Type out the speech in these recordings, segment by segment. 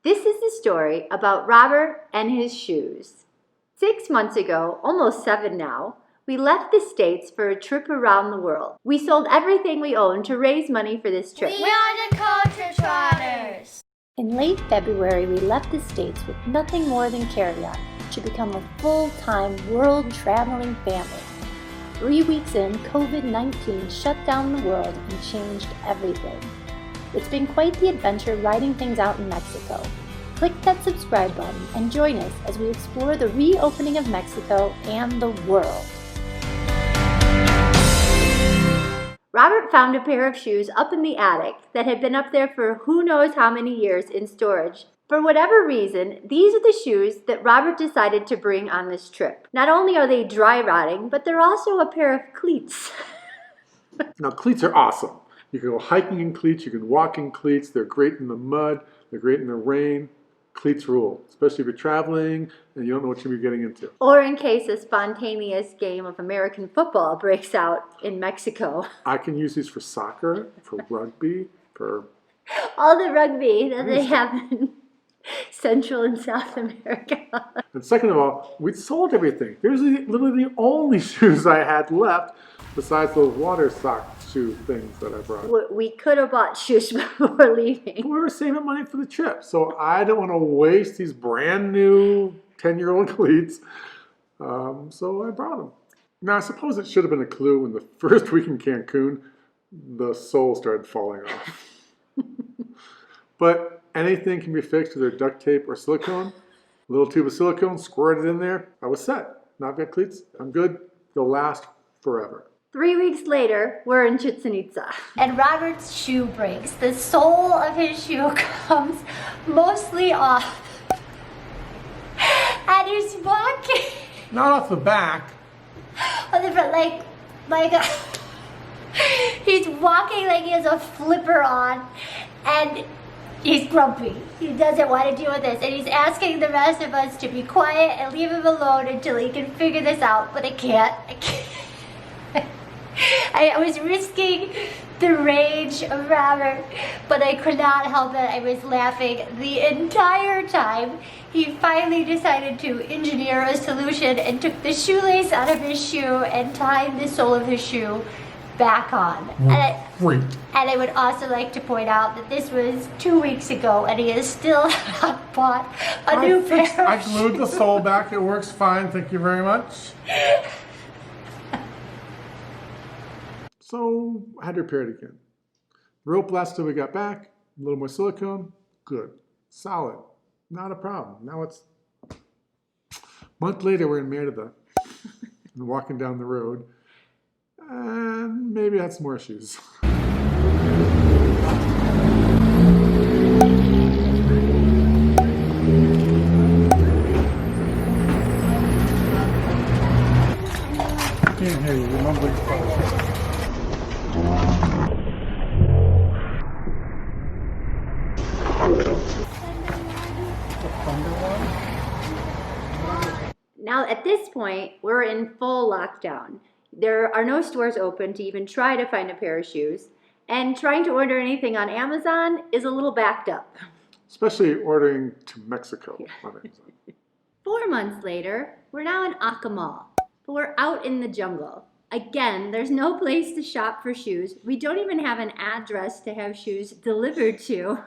This is the story about Robert and his shoes. 6 months ago, almost 7 now, we left the States for a trip around the world. We sold everything we owned to raise money for this trip. We are the Culture Trotters! In late February, we left the States with nothing more than carry-on to become a full-time world-traveling family. 3 weeks in, COVID-19 shut down the world and changed everything. It's been quite the adventure riding things out in Mexico. Click that subscribe button and join us as we explore the reopening of Mexico and the world. Robert found a pair of shoes up in the attic that had been up there for who knows how many years in storage. For whatever reason, these are the shoes that Robert decided to bring on this trip. Not only are they dry rotting, but they're also a pair of cleats. Now, cleats are awesome. You can go hiking in cleats, you can walk in cleats. They're great in the mud, they're great in the rain. Cleats rule, especially if you're traveling and you don't know what you're getting into. Or in case a spontaneous game of American football breaks out in Mexico. I can use these for soccer, for rugby, for... all the rugby that they have in Central and South America. And second of all, we sold everything. There's literally the only shoes I had left besides those water sock shoe things that I brought. We could have bought shoes before leaving. We were saving money for the trip, so I don't want to waste these brand new 10-year-old cleats, so I brought them. Now, I suppose it should have been a clue when the first week in Cancun, the sole started falling off. But anything can be fixed with either duct tape or silicone. A little tube of silicone, squirt it in there. I was set. Now I've got cleats. I'm good. They'll last forever. 3 weeks later, we're in Chichen Itza. And Robert's shoe breaks. The sole of his shoe comes mostly off. And he's walking. Not off the back. On the front, he's walking like he has a flipper on. And he's grumpy. He doesn't want to deal with this. And he's asking the rest of us to be quiet and leave him alone until he can figure this out. But I can't. I was risking the rage of Robert, but I could not help it. I was laughing the entire time. He finally decided to engineer a solution and took the shoelace out of his shoe and tied the sole of his shoe back on. Great. And I would also like to point out that this was 2 weeks ago and he has still not bought a new pair. I glued the sole back. It works fine. Thank you very much. So I had to repair it again. The rope lasted till we got back. A little more silicone. Good. Solid. Not a problem. Now it's... A month later, we're in Merida and walking down the road. And maybe I had some more issues. I can't hear you. You're mumbling. Now, at this point, we're in full lockdown. There are no stores open to even try to find a pair of shoes, and trying to order anything on Amazon is a little backed up. Especially ordering to Mexico on Amazon. 4 months later, we're now in Acamal, but we're out in the jungle. Again, there's no place to shop for shoes. We don't even have an address to have shoes delivered to.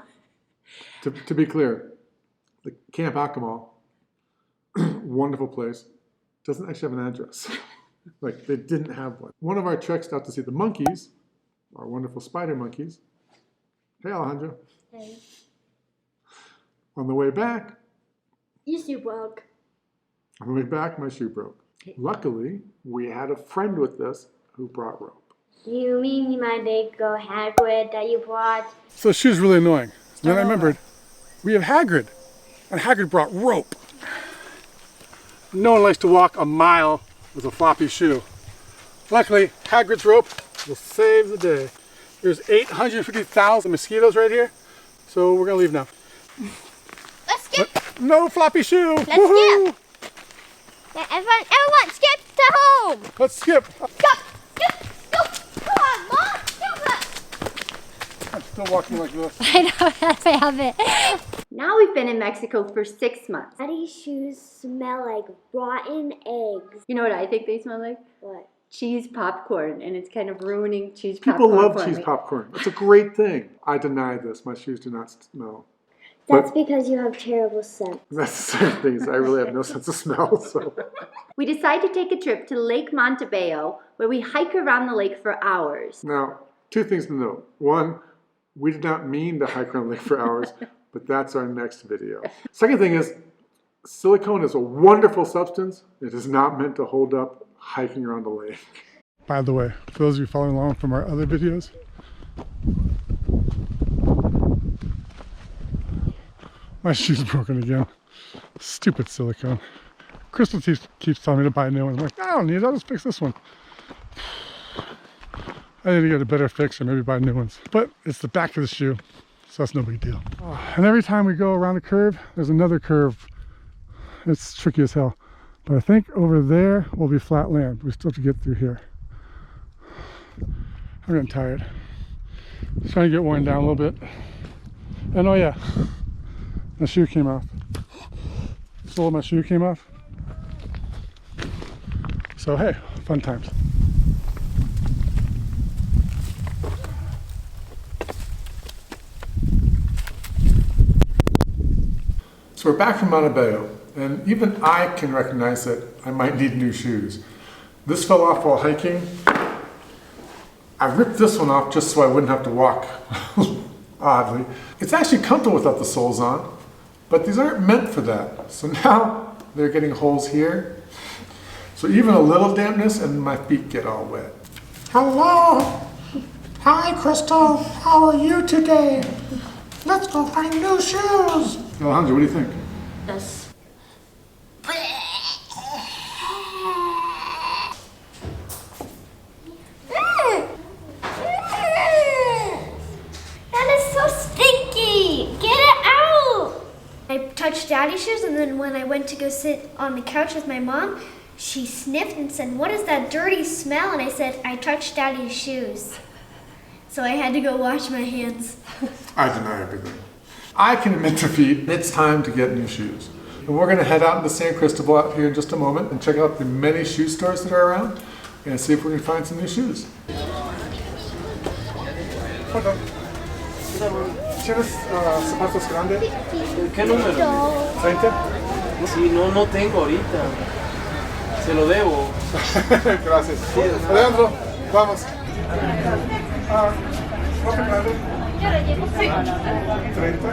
To be clear, the Camp Acamal, wonderful place, doesn't actually have an address. Like, they didn't have one. One of our treks out to see the monkeys, our wonderful spider monkeys. Hey, Alejandro. Hey. On the way back, Your shoe broke. on the way back, my shoe broke. Luckily, we had a friend with us who brought rope. You mean my Lego Hagrid that you brought? So the shoe's really annoying. And then I remembered, we have Hagrid, and Hagrid brought rope. No one likes to walk a mile with a floppy shoe. Luckily, Hagrid's rope will save the day. There's 850,000 mosquitoes right here, so we're gonna leave now. Let's skip! No floppy shoe! Let's Woohoo! skip! Yeah, everyone, skip to home! Let's skip! Go! Go! Come on, Mom! Skip it! I'm still walking like this. I know, that's my habit. Now we've been in Mexico for 6 months. Daddy's shoes smell like rotten eggs. You know what I think they smell like? What? Cheese popcorn, and it's kind of ruining cheese People popcorn. love cheese popcorn. It's a great thing. I deny this. My shoes do not smell. That's because you have terrible scent. That's the same thing. I really have no sense of smell. So We decided to take a trip to Lake Montebello, where we hike around the lake for hours. now, two things to note. One, we did not mean to hike around the lake for hours, but that's our next video. Second thing is, silicone is a wonderful substance. It is not meant to hold up hiking around the lake. By the way, for those of you following along from our other videos, my shoe's broken again. Stupid silicone. Crystal keeps telling me to buy a new one. I'm like, I don't need it, I'll just fix this one. I need to get a better fix or maybe buy new ones. But it's the back of the shoe, so that's no big deal. And every time we go around a curve, there's another curve. It's tricky as hell. But I think over there will be flat land. We still have to get through here. I'm getting tired. Just trying to get worn down a little bit. And oh yeah, my shoe came off. The sole of my shoe came off. So hey, fun times. So we're back from Montebello, and even I can recognize that I might need new shoes. This fell off while hiking. I ripped this one off just so I wouldn't have to walk, oddly. It's actually comfortable without the soles on, but these aren't meant for that. So now they're getting holes here. So even a little dampness and my feet get all wet. Hello! Hi, Crystal. How are you today? Let's go find new shoes. Alejandro, what do you think? Yes. That is so stinky! Get it out! I touched Daddy's shoes, and then when I went to go sit on the couch with my mom, she sniffed and said, "What is that dirty smell?" And I said, "I touched Daddy's shoes." So I had to go wash my hands. I deny everything. I can admit defeat. It's time to get new shoes. And we're going to head out into San Cristobal out here in just a moment and check out the many shoe stores that are around and see if we can find some new shoes. Hold on. ¿Tienes zapatos grandes? ¿Qué número? 30? Sí, no tengo ahorita. Se lo debo. Gracias. Alejandro, vamos. ¿Cuánto grande? 30.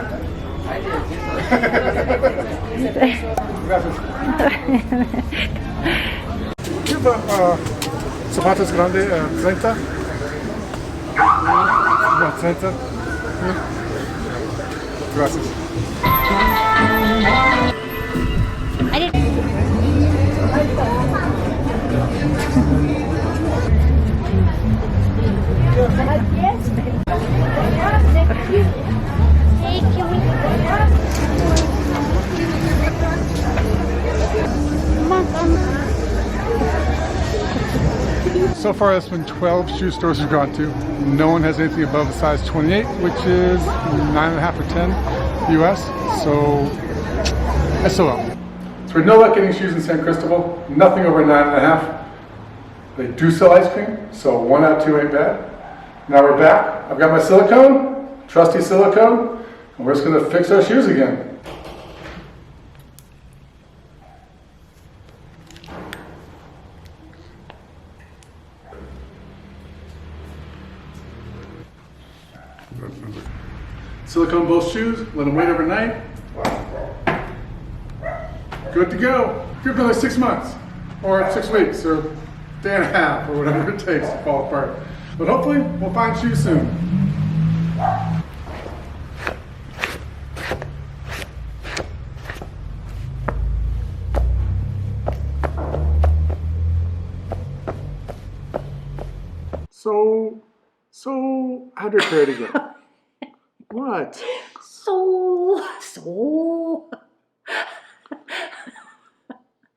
Gracias. Zapatos grande, 30. No, 30. Gracias. So far, that's been 12 shoe stores we've gone to. No one has anything above a size 28, which is 9.5 or 10 US. So, SOL. So we're no luck getting shoes in San Cristobal. Nothing over 9.5. They do sell ice cream, so 1 out of 2 ain't bad. Now we're back. I've got my silicone, trusty silicone, and we're just going to fix our shoes again. Silicone both shoes, let them wait overnight. Good to go. Good for like 6 months, or 6 weeks, or a day and a half, or whatever it takes to fall apart. But hopefully, we'll find shoes soon. So, how'd your parrot again? What? So.